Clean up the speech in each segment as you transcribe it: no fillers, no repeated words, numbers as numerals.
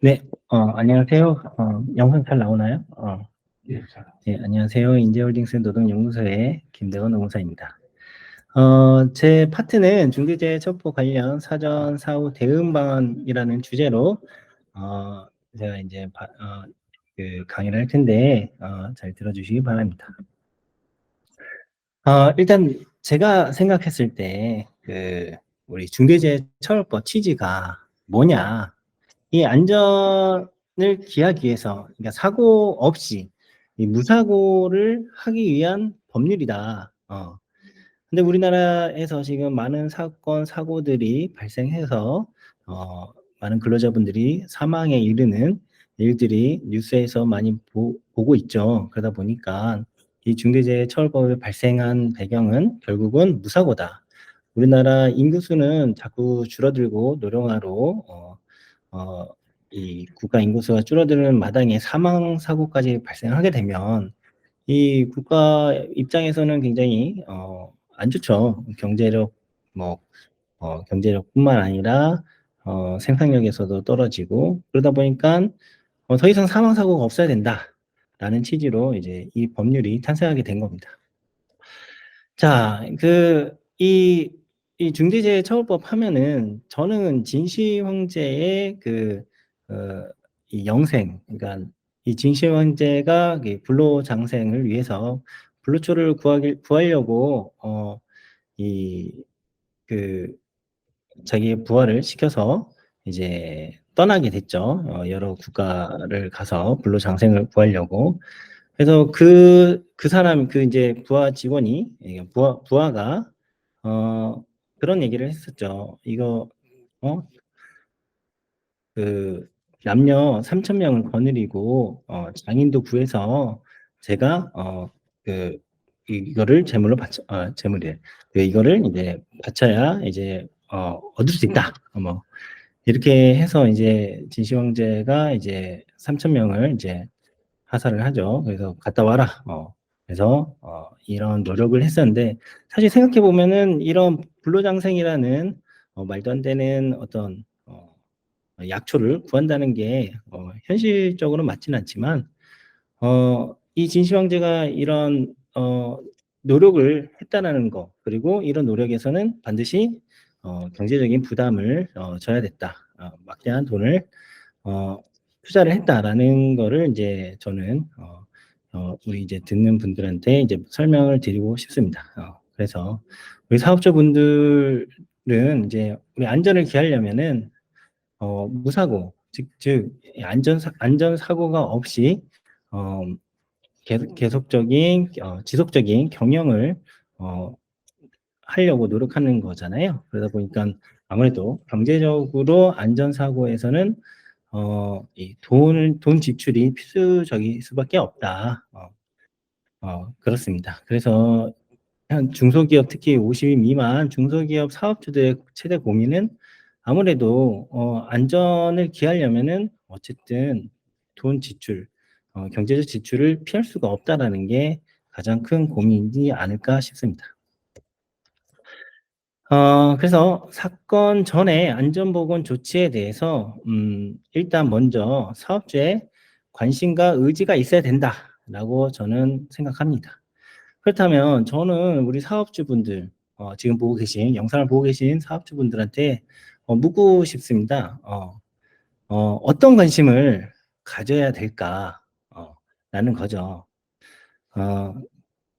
네, 안녕하세요. 영상 잘 나오나요? 예, 잘. 네, 안녕하세요. 인재홀딩스 노동연구소의 김대건 노무사입니다. 제 파트는 중대재해처벌 관련 사전 사후 대응 방안이라는 주제로 제가 이제 강의를 할 텐데 잘 들어주시기 바랍니다. 일단 제가 생각했을 때 우리 중대재해처벌법 취지가 뭐냐? 이 안전을 기하기 위해서, 그러니까 사고 없이 이 무사고를 하기 위한 법률이다. 근데 우리나라에서 지금 많은 사건, 사고들이 발생해서 많은 근로자분들이 사망에 이르는 일들이 뉴스에서 많이 보고 있죠. 그러다 보니까 이 중대재해처벌법이 발생한 배경은 결국은 무사고다. 우리나라 인구수는 자꾸 줄어들고 노령화로 이 국가 인구수가 줄어드는 마당에 사망 사고까지 발생하게 되면 이 국가 입장에서는 굉장히 안 좋죠. 경제력 뭐 경제력뿐만 아니라 생산력에서도 떨어지고, 그러다 보니까 더 이상 사망 사고가 없어야 된다라는 취지로 이제 이 법률이 탄생하게 된 겁니다. 자, 이 중대재해처벌법 하면은 저는 진시 황제의 이 영생, 그러니까 이 진시 황제가 불로장생을 위해서 불로초를 구하려고 자기의 부하를 시켜서 이제 떠나게 됐죠. 여러 국가를 가서 불로장생을 구하려고. 그래서 그 사람, 이제 부하 직원이, 부하가, 그런 얘기를 했었죠. 이거, 어, 남녀 3,000명을 거느리고, 장인도 구해서 제가, 이거를 제물로 제물이래. 이거를 이제 바쳐야 이제, 얻을 수 있다. 이렇게 해서 이제 진시 황제가 이제 3,000명을 이제 하사를 하죠. 그래서 갔다 와라. 그래서 이런 노력을 했었는데, 사실 생각해 보면은 이런 불로장생이라는 말도 안 되는 어떤 약초를 구한다는 게 현실적으로 맞지는 않지만, 이 진시 황제가 이런 노력을 했다라는 거, 그리고 이런 노력에서는 반드시 경제적인 부담을 져야 됐다. 막대한 돈을 투자를 했다라는 거를 이제 저는 우리 이제 듣는 분들한테 이제 설명을 드리고 싶습니다. 그래서 우리 사업자분들은 이제 우리 안전을 기하려면은 무사고, 즉 안전사고가 없이 어, 계속적인 지속적인 경영을 하려고 노력하는 거잖아요. 그러다 보니까 아무래도 경제적으로 안전사고에서는 이 돈 지출이 필수적일 수밖에 없다. 그렇습니다. 그래서 한 중소기업, 특히 50인 미만 중소기업 사업주들의 최대 고민은 아무래도 안전을 기하려면은 어쨌든 돈 지출, 경제적 지출을 피할 수가 없다라는 게 가장 큰 고민이지 않을까 싶습니다. 그래서 사건 전에 안전보건 조치에 대해서 일단 먼저 사업주의 관심과 의지가 있어야 된다라고 저는 생각합니다. 그렇다면 저는 우리 사업주분들, 지금 영상을 보고 계신 사업주분들한테 묻고 싶습니다. 어떤 관심을 가져야 될까? 라는 거죠.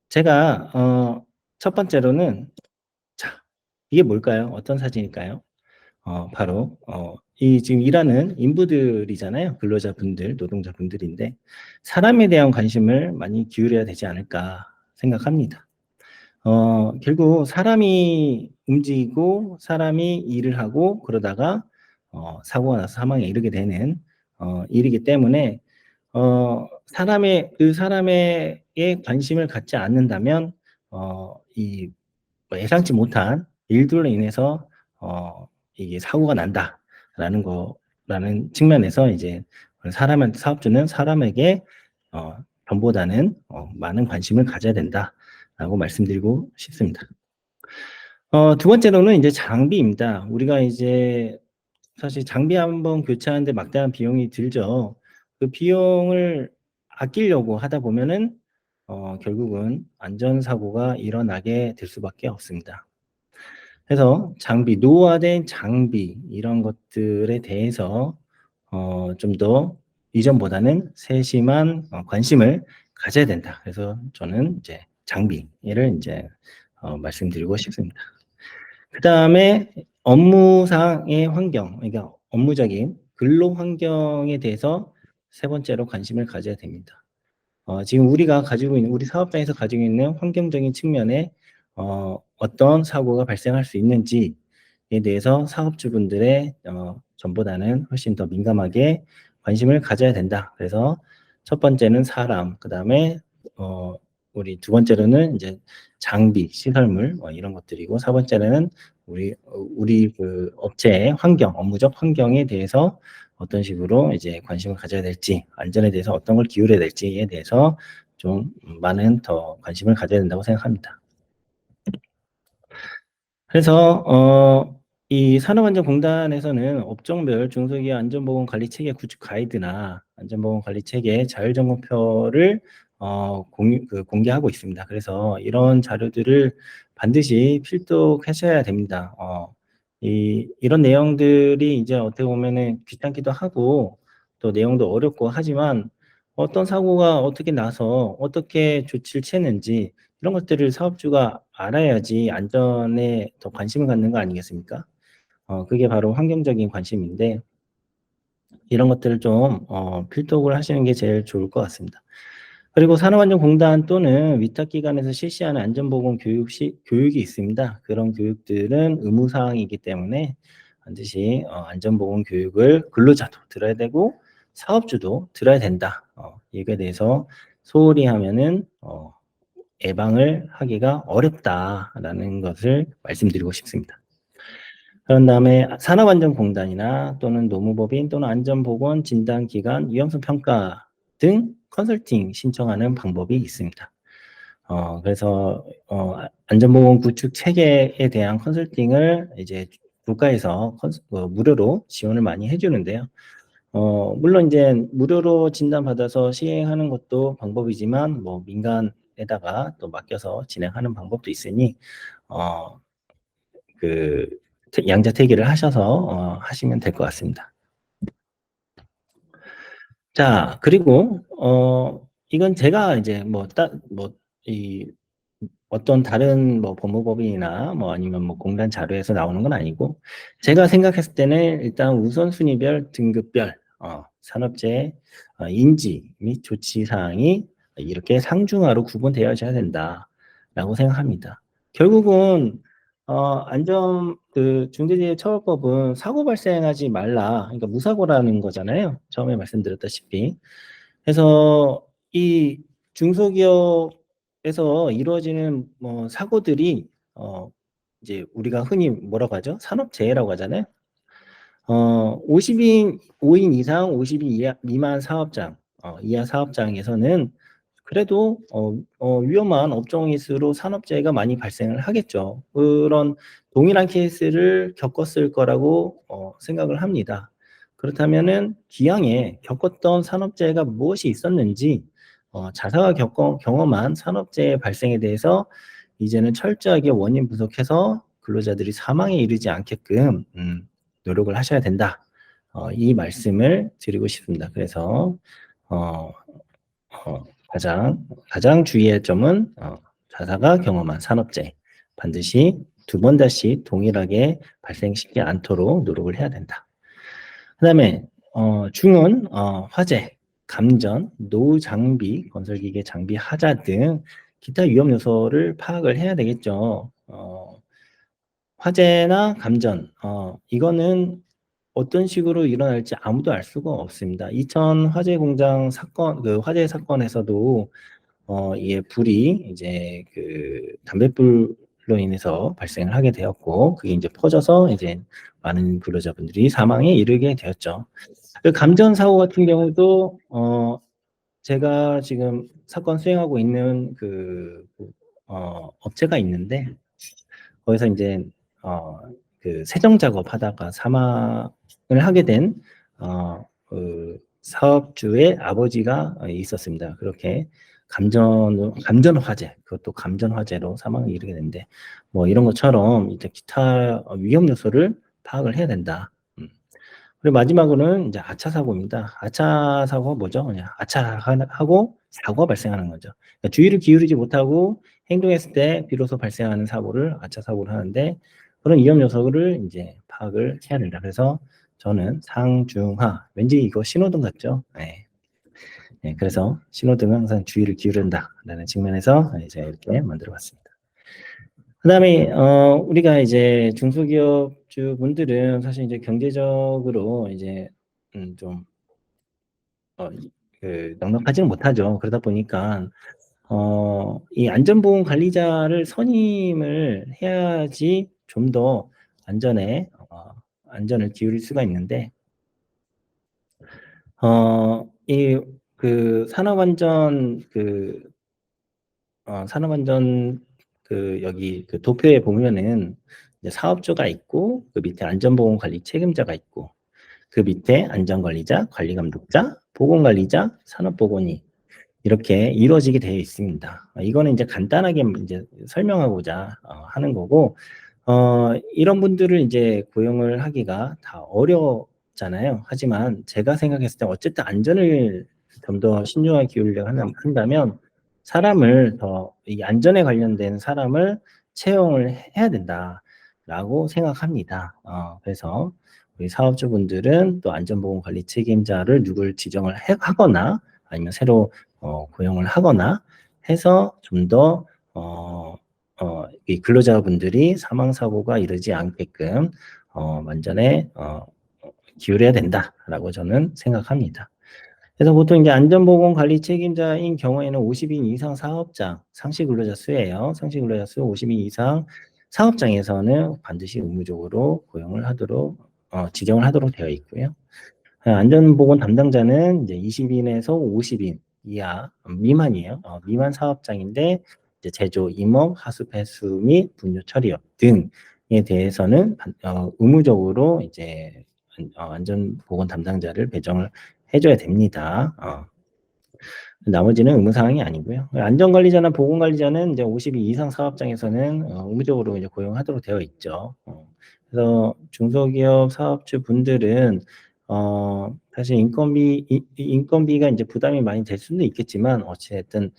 제가 첫 번째로는, 자, 이게 뭘까요? 어떤 사진일까요? 바로 이 지금 일하는 인부들이잖아요. 근로자분들, 노동자분들인데 사람에 대한 관심을 많이 기울여야 되지 않을까 생각합니다. 결국 사람이 움직이고 사람이 일을 하고 그러다가 사고가 나서 사망에 이르게 되는 일이기 때문에 사람의 관심을 갖지 않는다면 이 예상치 못한 일들로 인해서 이게 사고가 난다라는 측면에서 이제 사업주는 사람에게 전보다는 많은 관심을 가져야 된다라고 말씀드리고 싶습니다. 두 번째로는 이제 장비입니다. 우리가 이제 사실 장비 한번 교체하는데 막대한 비용이 들죠. 그 비용을 아끼려고 하다 보면은 결국은 안전사고가 일어나게 될 수밖에 없습니다. 그래서 장비, 노후화된 장비 이런 것들에 대해서 좀 더 이전보다는 세심한 관심을 가져야 된다. 그래서 저는 이제 장비를 이제 말씀드리고 싶습니다. 그다음에 업무상의 환경, 그러니까 업무적인 근로 환경에 대해서 세 번째로 관심을 가져야 됩니다. 지금 우리가 가지고 있는 우리 사업장에서 가지고 있는 환경적인 측면에 어떤 사고가 발생할 수 있는지에 대해서 사업주분들의 전보다는 훨씬 더 민감하게 관심을 가져야 된다. 그래서 첫 번째는 사람, 그다음에 어 우리 두 번째로는 이제 장비, 시설물 이런 것들이고, 세 번째는 우리 그 업체의 환경, 업무적 환경에 대해서 어떤 식으로 이제 관심을 가져야 될지, 안전에 대해서 어떤 걸 기울여야 될지에 대해서 좀 많은 더 관심을 가져야 된다고 생각합니다. 그래서 이 산업안전공단에서는 업종별 중소기업 안전보건관리체계 구축 가이드나 안전보건관리체계 자율점검표를 공개하고 있습니다. 그래서 이런 자료들을 반드시 필독하셔야 됩니다. 이런 내용들이 이제 어떻게 보면은 귀찮기도 하고 또 내용도 어렵고 하지만, 어떤 사고가 어떻게 나서 어떻게 조치를 취했는지 이런 것들을 사업주가 알아야지 안전에 더 관심을 갖는 거 아니겠습니까? 그게 바로 환경적인 관심인데, 이런 것들을 좀 필독을 하시는 게 제일 좋을 것 같습니다. 그리고 산업안전공단 또는 위탁기관에서 실시하는 안전보건 교육이 있습니다. 그런 교육들은 의무사항이기 때문에 반드시 안전보건 교육을 근로자도 들어야 되고 사업주도 들어야 된다. 이거에 대해서 소홀히 하면은 예방을 하기가 어렵다라는 것을 말씀드리고 싶습니다. 그런 다음에 산업안전공단이나 또는 노무법인 또는 안전보건진단기관 위험성 평가 등 컨설팅 신청하는 방법이 있습니다. 그래서 안전보건 구축 체계에 대한 컨설팅을 이제 국가에서 무료로 지원을 많이 해주는데요. 물론 이제 무료로 진단받아서 시행하는 것도 방법이지만, 뭐 민간에다가 또 맡겨서 진행하는 방법도 있으니 어, 그 양자택일을 하셔서 하시면 될 것 같습니다. 자, 그리고 이건 제가 이제 이 어떤 다른 뭐 법무법인이나 뭐 아니면 뭐 공단 자료에서 나오는 건 아니고, 제가 생각했을 때는 일단 우선순위별, 등급별 산업재해 인지 및 조치 사항이 이렇게 상중하로 구분되어져야 된다라고 생각합니다. 결국은 중대재해처벌법은 사고 발생하지 말라, 그러니까 무사고라는 거잖아요. 처음에 말씀드렸다시피. 그래서 이 중소기업에서 이루어지는 뭐 사고들이 이제 우리가 흔히 뭐라고 하죠? 산업재해라고 하잖아요. 5인 이상 50인 미만 사업장, 이하 사업장에서는 그래도 위험한 업종일수록 산업재해가 많이 발생을 하겠죠. 그런 동일한 케이스를 겪었을 거라고 생각을 합니다. 그렇다면은 기왕에 겪었던 산업재해가 무엇이 있었는지, 자사가 경험한 산업재해 발생에 대해서 이제는 철저하게 원인 분석해서 근로자들이 사망에 이르지 않게끔 노력을 하셔야 된다. 이 말씀을 드리고 싶습니다. 그래서 어, 가장 주의할 점은 자사가 경험한 산업재해 반드시 두 번 다시 동일하게 발생시키지 않도록 노력을 해야 된다. 그다음에 중은 화재, 감전, 노후 장비, 건설기계 장비 하자 등 기타 위험 요소를 파악을 해야 되겠죠. 화재나 감전, 이거는 어떤 식으로 일어날지 아무도 알 수가 없습니다. 2000 화재 공장 사건, 그 화재 사건에서도 이게 불이 이제 그 담뱃불로 인해서 발생을 하게 되었고, 그게 이제 퍼져서 이제 많은 근로자분들이 사망에 이르게 되었죠. 그 감전 사고 같은 경우도 제가 지금 사건 수행하고 있는 업체가 있는데, 거기서 이제 그 세정 작업 하다가 하게 된 사업주의 아버지가 있었습니다. 그렇게 감전 화재, 그것도 감전 화재로 사망을 이르게 되는데, 뭐 이런 것처럼 이제 기타 위험 요소를 파악을 해야 된다. 그리고 마지막으로는 이제 아차 사고입니다. 아차 사고가 뭐죠? 그냥 아차하고 사고가 발생하는 거죠. 그러니까 주의를 기울이지 못하고 행동했을 때 비로소 발생하는 사고를 아차 사고를 하는데, 그런 위험 요소를 이제 파악을 해야 된다. 그래서 저는 상중하, 왠지 이거 신호등 같죠? 네. 네, 그래서 신호등은 항상 주의를 기울인다라는 측면에서 제가 이렇게 만들어봤습니다. 그다음에 우리가 이제 중소기업주 분들은 사실 이제 경제적으로 이제 좀 넉넉하지는 못하죠. 그러다 보니까 이 안전보험 관리자를 선임을 해야지 좀 더 안전을 기울일 수가 있는데, 이 산업안전 산업안전 여기 도표에 보면은 이제 사업주가 있고, 그 밑에 안전보험 관리 책임자가 있고, 그 밑에 안전관리자, 관리감독자, 보건관리자, 산업보건이 이렇게 이루어지게 되어 있습니다. 이거는 이제 간단하게 이제 설명하고자 하는 거고, 이런 분들을 이제 고용을 하기가 다 어렵잖아요. 하지만 제가 생각했을 때 어쨌든 안전을 좀 더 신중하게 기울이려고 한다면 사람을 이 안전에 관련된 사람을 채용을 해야 된다라고 생각합니다. 그래서 우리 사업주분들은 또 안전보건관리 책임자를 누굴 지정을 하거나 아니면 새로 고용을 하거나 해서 좀 더 이 근로자분들이 사망사고가 이르지 않게끔 안전에 기울여야 된다라고 저는 생각합니다. 그래서 보통 이제 안전보건관리 책임자인 경우에는 50인 이상 사업장, 상시 근로자 수예요. 상시 근로자 수 50인 이상 사업장에서는 반드시 의무적으로 지정을 하도록 되어 있고요. 안전보건 담당자는 이제 20인에서 50인 이하 미만이에요. 미만 사업장인데 이제 제조, 임업, 하수, 폐수 및 분뇨 처리업 등에 대해서는 의무적으로 이제 안전보건 담당자를 배정을 해줘야 됩니다. 나머지는 의무사항이 아니고요. 안전관리자나 보건관리자는 이제 52 이상 사업장에서는 의무적으로 이제 고용하도록 되어 있죠. 그래서 중소기업 사업주 분들은 사실 인건비가 이제 부담이 많이 될 수도 있겠지만 어찌됐든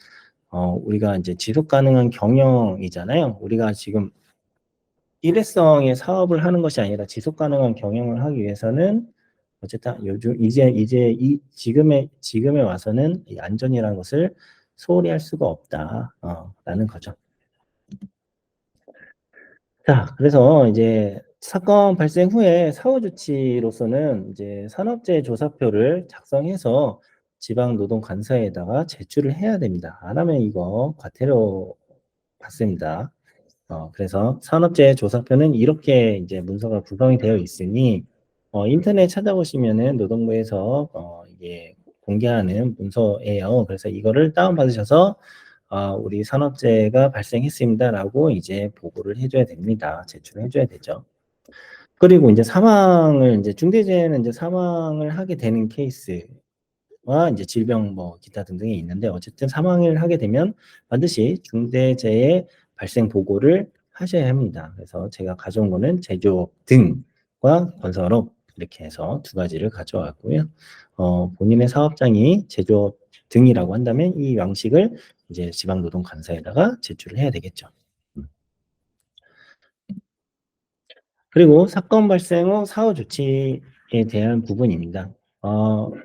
우리가 이제 지속 가능한 경영이잖아요. 우리가 지금 일회성의 사업을 하는 것이 아니라 지속 가능한 경영을 하기 위해서는 어쨌든 요즘 이제 이 지금에 와서는 이 안전이라는 것을 소홀히 할 수가 없다. 라는 거죠. 자, 그래서 이제 사건 발생 후에 사후 조치로서는 이제 산업재해 조사표를 작성해서 지방노동관서에다가 제출을 해야 됩니다. 안 하면 이거 과태료 받습니다. 그래서 산업재해 조사표는 이렇게 이제 문서가 구성이 되어 있으니 인터넷 찾아보시면은 노동부에서 이게 공개하는 문서예요. 그래서 이거를 다운받으셔서 우리 산업재해가 발생했습니다라고 이제 보고를 해줘야 됩니다. 제출을 해줘야 되죠. 그리고 이제 이제 중대재해는 이제 사망을 하게 되는 케이스와 이제 질병 뭐 기타 등등이 있는데 어쨌든 사망을 하게 되면 반드시 중대재해 발생 보고를 하셔야 합니다. 그래서 제가 가져온 거는 제조업 등과 건설업 이렇게 해서 두 가지를 가져왔고요. 본인의 사업장이 제조업 등이라고 한다면 이 양식을 이제 지방노동관서에다가 제출을 해야 되겠죠. 그리고 사건 발생 후 사후 조치에 대한 부분입니다.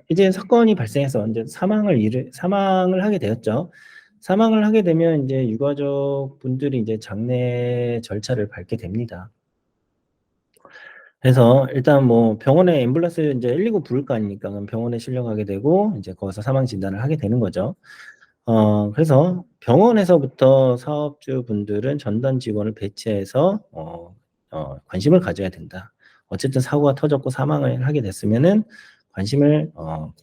이제 사건이 발생해서 이제 사망을 하게 되었죠. 사망을 하게 되면 이제 유가족 분들이 이제 장례 절차를 밟게 됩니다. 그래서 일단 뭐 병원에 앰뷸런스 이제 119 부를 거 아닙니까? 그럼 병원에 실려가게 되고 이제 거기서 사망 진단을 하게 되는 거죠. 그래서 병원에서부터 사업주분들은 전담 직원을 배치해서 관심을 가져야 된다. 어쨌든 사고가 터졌고 사망을 하게 됐으면은 관심을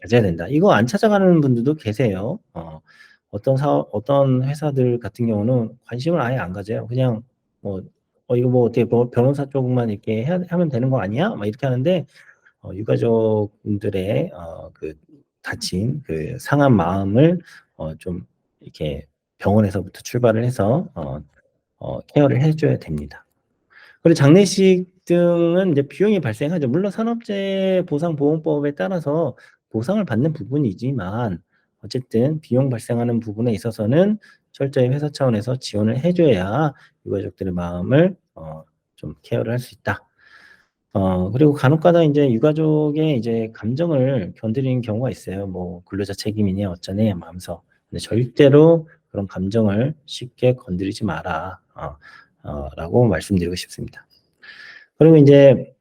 가져야 된다. 이거 안 찾아가는 분들도 계세요. 어떤 회사들 같은 경우는 관심을 아예 안 가져요. 그냥 뭐 이거 뭐 어떻게 변호사 쪽만 이렇게 하면 되는 거 아니야? 막 이렇게 하는데 유가족분들의 그 다친 그 상한 마음을 좀 이렇게 병원에서부터 출발을 해서 케어를 해 줘야 됩니다. 그리고 장례식 등은 이제 비용이 발생하죠. 물론 산업재해 보상보험법에 따라서 보상을 받는 부분이지만 어쨌든 비용 발생하는 부분에 있어서는 철저히 회사 차원에서 지원을 해 줘야 유가족들의 마음을 좀 케어를 할 수 있다. 그리고 간혹가다 인제 유가족의 이제 감정을 건드리는 경우가 있어요. 뭐 "근로자 책임이니 어쩌니." 뭐 하면서. 근데 절대로 그런 감정을 쉽게 건드리지 마라. 라고 말씀드리고 싶습니다. 그리고 인제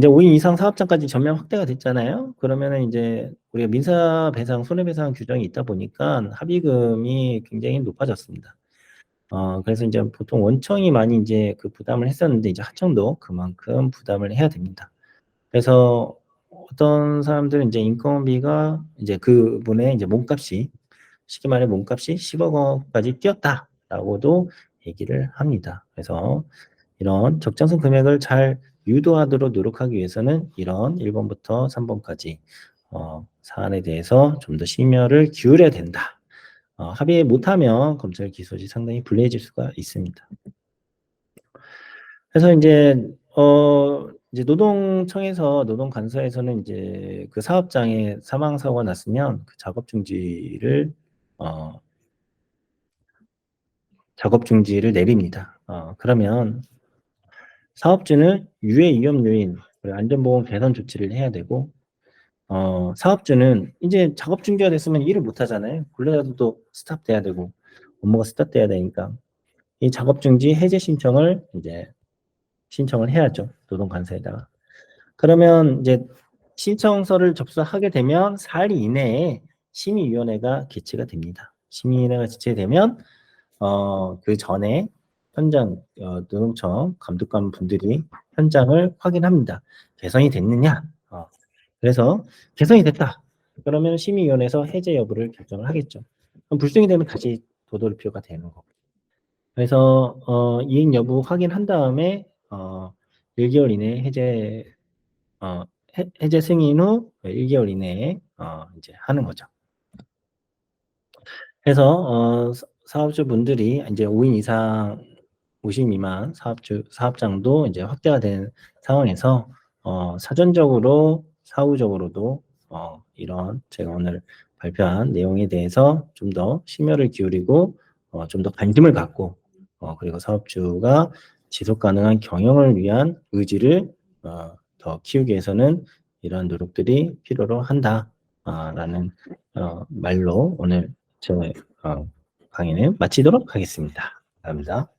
5 인 이상 사업장까지 전면 확대가 됐잖아요. 그러면은 인제 우리가 민사배상, 손해배상 규정이 있다 보니깐 합의금이 굉장히 높아졌습니다. 그래서 인제 보통 원청이 많이 인제 그 부담을 했었는데 이제 하청도 그만큼 부담을 해야 됩니다. 그래서 어떤 사람들은 인제 인건비가 인제 그분의 인제 몸값이 쉽게 말해 몸값이 10억 원까지 뛰었다라고도 얘기를 합니다. 그래서 이런 적정성 금액을 잘 유도하도록 노력하기 위해서는 이런 1 번부터 3 번까지 사안에 대해서 좀 더 심혈을 기울여야 된다. 합의 못하면 검찰 기소지 상당히 불리해질 수가 있습니다. 그래서 이제 노동청에서 노동간서에서는 인제 그 사업장에 사망 사고가 났으면 그 어 작업 중지를 내립니다. 그러면 사업주는 유해 위험 요인 그리고 안전보건 개선 조치를 해야 되고 사업주는 인제 작업 중지가 됐으면 일을 못 하잖아요. 근로자들도 스탑돼야 되고 업무가 스탑돼야 되니까 이 작업 중지 해제 신청을 인제 신청을 해야죠, 노동간서에다가. 그러면 인제 신청서를 접수하게 되면 4일 이내에 심의위원회가 개최가 됩니다. 심의위원회가 개최되면 그전에 현장 노동청 감독관 분들이 현장을 확인합니다. 개선이 됐느냐? 그래서 개선이 됐다. 그러면 심의위원회에서 해제 여부를 결정을 하겠죠. 그럼 불승이 되면 다시 도돌이표가 되는 거고. 그래서 이행 여부 확인한 다음에 1 개월 이내에 어 해제 승인 후 1 개월 이내에 인제 하는 거죠. 그래서 사업주분들이 인제 5인 이상 50 미만 사업장도 인제 확대가 된 상황에서 사전적으로 사후적으로도 이런 제가 오늘 발표한 내용에 대해서 좀 더 심혈을 기울이고 좀 더 관심을 갖고 그리고 사업주가 지속 가능한 경영을 위한 의지를 더 키우기 위해서는 이러한 노력들이 필요로 한다. 라는 말로 오늘 제 강의는 마치도록 하겠습니다. 감사합니다.